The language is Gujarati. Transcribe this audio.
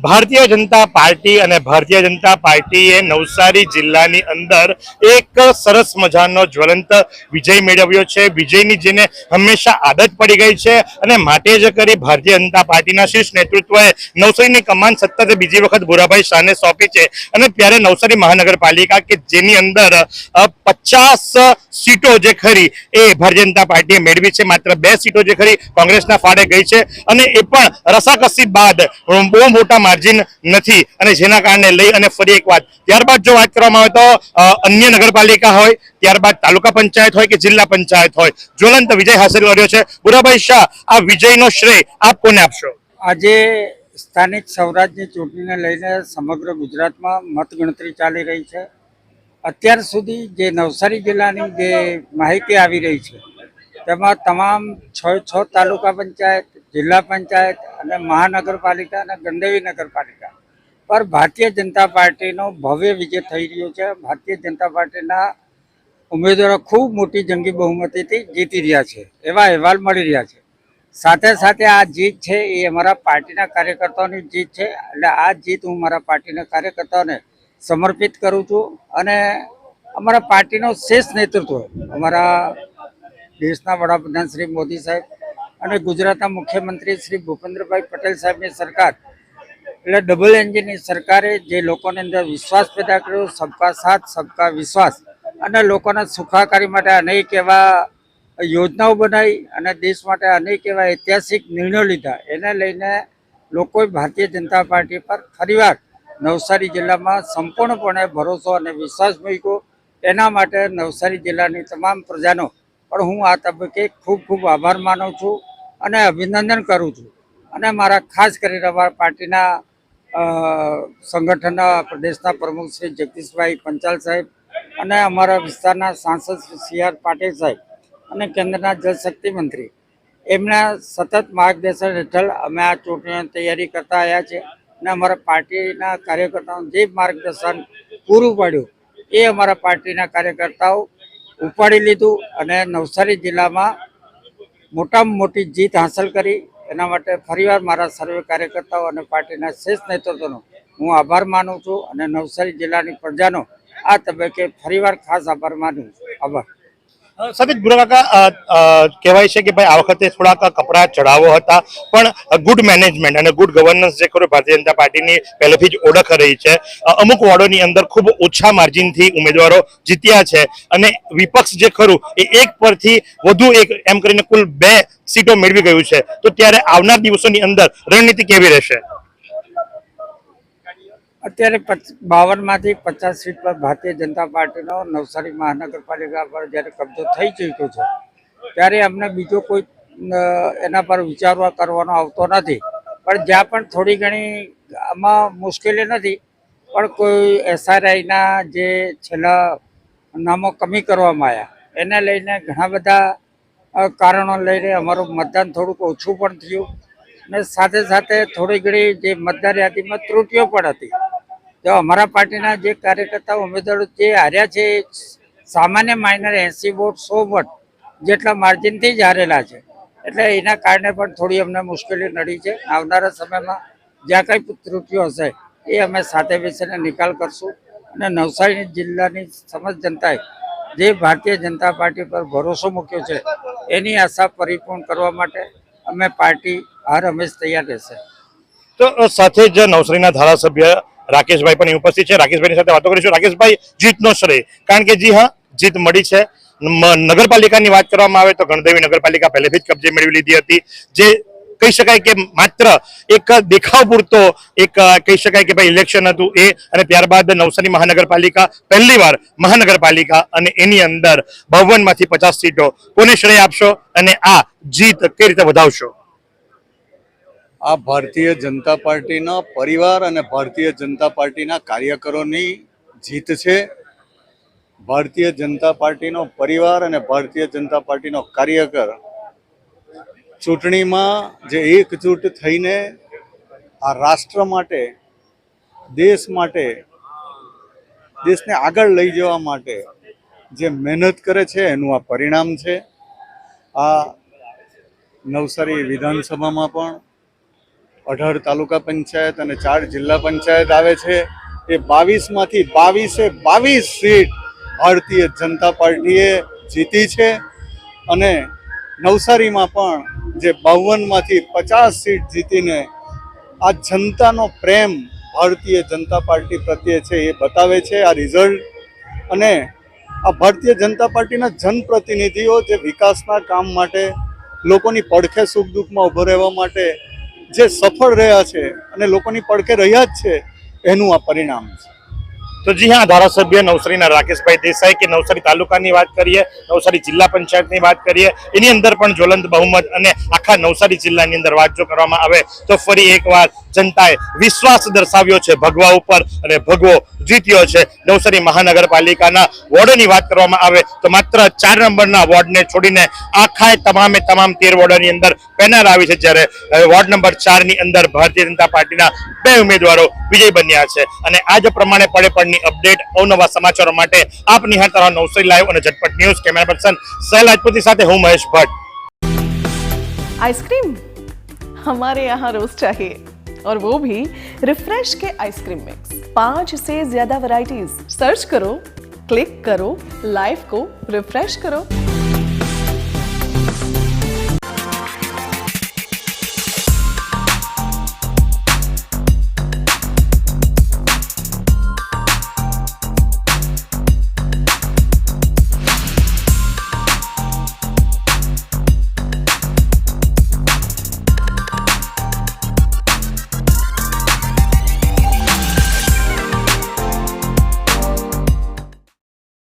ભારતીય જનતા પાર્ટી અને ભારતીય જનતા પાર્ટીએ નવસારી જિલ્લાની અંદર એક સરસ મજાનો જ્વલંત વિજય મેળવ્યો છે। વિજયની જેને હંમેશા આદત પડી ગઈ છે અને માટે જ કરી ભારતીય જનતા પાર્ટીના શીર્ષ નેતૃત્વએ નવસારીની કમાન સતત બીજી વખત ભૂરાભાઈ શાહને સોંપી છે। અને ત્યારે નવસારી મહાનગરપાલિકા કે જેની અંદર 50 સીટો જે ખરી એ ભારતીય જનતા પાર્ટીએ મેળવી છે, માત્ર 2 સીટો જે ખરી કોંગ્રેસના ફાળે ગઈ છે અને એ પણ રસાકસી બાદ બહુ મોટા માર્જિન નથી અને જેના કારણે લઈ અને ફરી એક વાત ત્યારબાદ જો વાત કરવામાં આવે તો અન્ય નગરપાલિકા હોય, ત્યારબાદ તાલુકા પંચાયત હોય કે જિલ્લા પંચાયત હોય, જ્વલંત વિજય હાંસલ કર્યો છે। ભૂરાભાઈ શાહ, આ વિજયનો શ્રેય આપ કોને આપશો? આજે સ્થાનિક સ્વરાજની ચૂંટણીને લઈને સમગ્ર ગુજરાતમાં મતગણતરી ચાલી રહી છે। અત્યાર સુધી જે નવસારી જિલ્લાની જે માહિતી આવી રહી છે તેમાં તમામ 6 તાલુકા પંચાયત, જિલ્લા પંચાયત અને મહાનગરપાલિકા અને ગણદેવી નગરપાલિકા પર ભારતીય જનતા પાર્ટીનો ભવ્ય વિજય થઈ રહ્યો છે। ભારતીય જનતા પાર્ટીના ઉમેદવારો ખૂબ મોટી જંગી બહુમતીથી જીતી રહ્યા છે એવા અહેવાલ મળી રહ્યા છે। સાથે સાથે આ જીત છે એ અમારા પાર્ટીના કાર્યકર્તાઓની જીત છે, એટલે આ જીત હું મારા પાર્ટીના કાર્યકર્તાઓને સમર્પિત કરું છું અને અમારા પાર્ટીનો શ્રેષ્ઠ નેતૃત્વ અમારા દેશના વડાપ્રધાન શ્રી મોદી સાહેબ અને ગુજરાતના મુખ્યમંત્રી શ્રી ભૂપેન્દ્રભાઈ પટેલ સાહેબની સરકાર એટલે ડબલ એન્જિનની સરકારે જે લોકોની અંદર વિશ્વાસ પેદા કર્યો, સબકા સાથ સબકા વિશ્વાસ અને લોકોના સુખાકારી માટે અનેક એવા યોજનાઓ બનાવી અને દેશ માટે અનેક એવા ઐતિહાસિક નિર્ણયો લીધા, એને લઈને લોકોએ ભારતીય જનતા પાર્ટી પર ફરીવાર નવસારી જિલ્લામાં સંપૂર્ણપણે ભરોસો અને વિશ્વાસ મૂક્યો। એના માટે નવસારી જિલ્લાની તમામ પ્રજાનો પણ હું આ તબક્કે ખૂબ ખૂબ આભાર માનું છું અને અભિનંદન કરું છું। અને મારા ખાસ કરીને અમારા પાર્ટીના સંગઠનના પ્રદેશના પ્રમુખ શ્રી જગદીશભાઈ પંચાલ સાહેબ અને અમારા વિસ્તારના સાંસદ શ્રી સી.આર. પાટીલ સાહેબ અને કેન્દ્રના જળશક્તિ મંત્રી એમના સતત માર્ગદર્શન હેઠળ અમે આ ચૂંટણીની તૈયારી કરતા આવ્યા છે અને અમારા પાર્ટીના કાર્યકર્તાઓને જે માર્ગદર્શન પૂરું પાડ્યું એ અમારા પાર્ટીના કાર્યકર્તાઓ ઉપાડી લીધું અને નવસારી જિલ્લામાં મોટામાં મોટી જીત હાંસલ કરી। એના માટે ફરીવાર મારા સર્વે કાર્યકર્તાઓ અને પાર્ટીના શ્રેષ્ઠ નેતૃત્વનો હું આભાર માનું છું અને નવસારી જિલ્લાની પ્રજાનો આ તબક્કે ફરીવાર ખાસ આભાર માનું છું। આભાર। સાથે ભૂરાકાકા, કહેવાય છે કે ભાઈ આ વખતે થોડાક કપરા ચઢાવો હતા, પણ ગુડ મેનેજમેન્ટ અને ગુડ ગવર્નન્સ જે ખરું ભારતીય જનતા પાર્ટીની પહેલેથી જ ઓળખ રહી છે। અમુક વોર્ડોની અંદર ખૂબ ઓછા માર્જિનથી ઉમેદવારો જીત્યા છે અને વિપક્ષ જે ખરું એ એક પરથી વધુ એક એમ કરીને કુલ 2 સીટો મેળવી ગયું છે, તો ત્યારે આવનાર દિવસોની અંદર રણનીતિ કેવી રહેશે? અત્યારે 52માંથી 50 સીટ પર ભારતીય જનતા પાર્ટીનો નવસારી મહાનગરપાલિકા પર જ્યારે કબજો થઈ ચૂક્યો છે ત્યારે અમને બીજો કોઈ એના પર વિચારવા કરવાનો આવતો નથી, પણ જ્યાં પણ થોડી ઘણી આમાં મુશ્કેલી નથી, પણ કોઈ એસઆરઆઈના જે છેલ્લા નામો કમી કરવામાં આવ્યા એને લઈને ઘણા બધા કારણો લઈને અમારું મતદાન થોડુંક ઓછું પણ થયું અને સાથે સાથે થોડી ઘણી જે મતદાર યાદીમાં ત્રુટીઓ પણ હતી। તો અમારા પાર્ટીના જે કાર્યકર્તાઓ ઉમેદવારો જે હાર્યા છે સામાન્ય માઇનર 80 વોટ 100 વોટ જેટલા માર્જિનથી જ હારેલા છે, એટલે એના કારણે પણ થોડી અમને મુશ્કેલી નડી છે। આવનારા સમયમાં જ્યાં કંઈ ત્રુટીઓ હશે એ અમે સાથે બેસીને નિકાલ કરશું અને નવસારી જિલ્લાની સમસ્ત જનતાએ જે ભારતીય જનતા પાર્ટી પર ભરોસો મૂક્યો છે એની આશા પરિપૂર્ણ કરવા માટે અમે પાર્ટી હર હંમેશ તૈયાર રહેશે। તો સાથે જ નવસારીના ધારાસભ્ય રાકેશભાઈ પણ ઉપસ્થિત છે, રાકેશભાઈની સાથે વાતો કરીશું। રાકેશભાઈ, જીતનો શ્રેય, કારણ કે જી હા, જીત મળી છે। નગરપાલિકાની વાત કરવામાં આવે તો ગણદેવી નગરપાલિકા પહેલેથી જ કબજે મેળવી લીધી હતી, જે કહી શકાય કે માત્ર એક દેખાવ પૂરતો એક કહી શકાય કે ભાઈ ઇલેક્શન હતું એ, અને ત્યારબાદ નવસારી મહાનગરપાલિકા પહેલીવાર મહાનગરપાલિકા અને એની અંદર 52માંથી 50 સીટો કોને શ્રેય આપશો અને આ જીત કઈ રીતે વધાવશો? આ ભારતીય જનતા પાર્ટીના પરિવાર અને ભારતીય જનતા પાર્ટીના કાર્યકરોની જીત છે। ભારતીય જનતા પાર્ટીનો પરિવાર અને ભારતીય જનતા પાર્ટીનો કાર્યકર ચૂંટણીમાં જે એકજૂટ થઈને આ રાષ્ટ્ર માટે, દેશ માટે, દેશને આગળ લઈ જવા માટે જે મહેનત કરે છે એનું આ પરિણામ છે। આ નવસારી વિધાનસભામાં પણ 18 તાલુકા પંચાયત અને 4 જિલ્લા પંચાયત આવે છે. એ 22માંથી 22 સીટ ભારતીય જનતા પાર્ટીએ જીતી છે અને નવસારીમાં પણ જે 52માંથી 50 સીટ જીતીને આ જનતાનો પ્રેમ ભારતીય જનતા પાર્ટી પ્રત્યે છે એ બતાવે છે આ રિઝલ્ટ. અને આ ભારતીય જનતા પાર્ટીના જનપ્રતિનિધિઓ જે વિકાસના કામ માટે, લોકોની પડખે સુખ દુઃખમાં ઊભો રહેવા માટે જે સફળ રહ્યા છે અને લોકોની પડખે રહ્યા જ છે, એનું આ પરિણામ છે. તો જી હા, ધારાસભ્ય નવસારીના રાકેશભાઈ દેસાઈ કે નવસારી તાલુકાની વાત કરીએ, નવસારી જિલ્લા પંચાયતની વાત કરીએ, એની અંદર પણ જ્વલંત બહુમત અને આખા નવસારી જિલ્લાની અંદર વાત જો કરવામાં આવે તો ફરી એકવાર જનતાએ વિશ્વાસ દર્શાવ્યો છે ભગવા ઉપર અને ભગવો જીત્યો છે. નવસારી મહાનગરપાલિકાના વોર્ડની વાત કરવામાં આવે તો માત્ર 4 નંબરના વોર્ડને છોડીને આખા તમામે તમામ 13 વોર્ડની અંદર પેનલ આવી છે, જ્યારે વોર્ડ નંબર 4 ની અંદર ભારતીય જનતા પાર્ટીના 2 ઉમેદવારો વિજય બન્યા છે. અને આ જ પ્રમાણે પડે અપડેટ અવનવા સમાચારો માટે આપ નિહાળતા રહો નવસારી લાઈવ અને ઝટપટ ન્યૂઝ. કેમેરા પર્સન સહેલ રાજપૂતી સાથે હું મહેશ ભટ્ટ. आइसक्रीम हमारे यहाँ रोज चाहिए, और वो भी रिफ्रेश के आइसक्रीम मिक्स. 5 से ज्यादा वैरायटीज. सर्च करो, क्लिक करो, लाइफ को रिफ्रेश करो.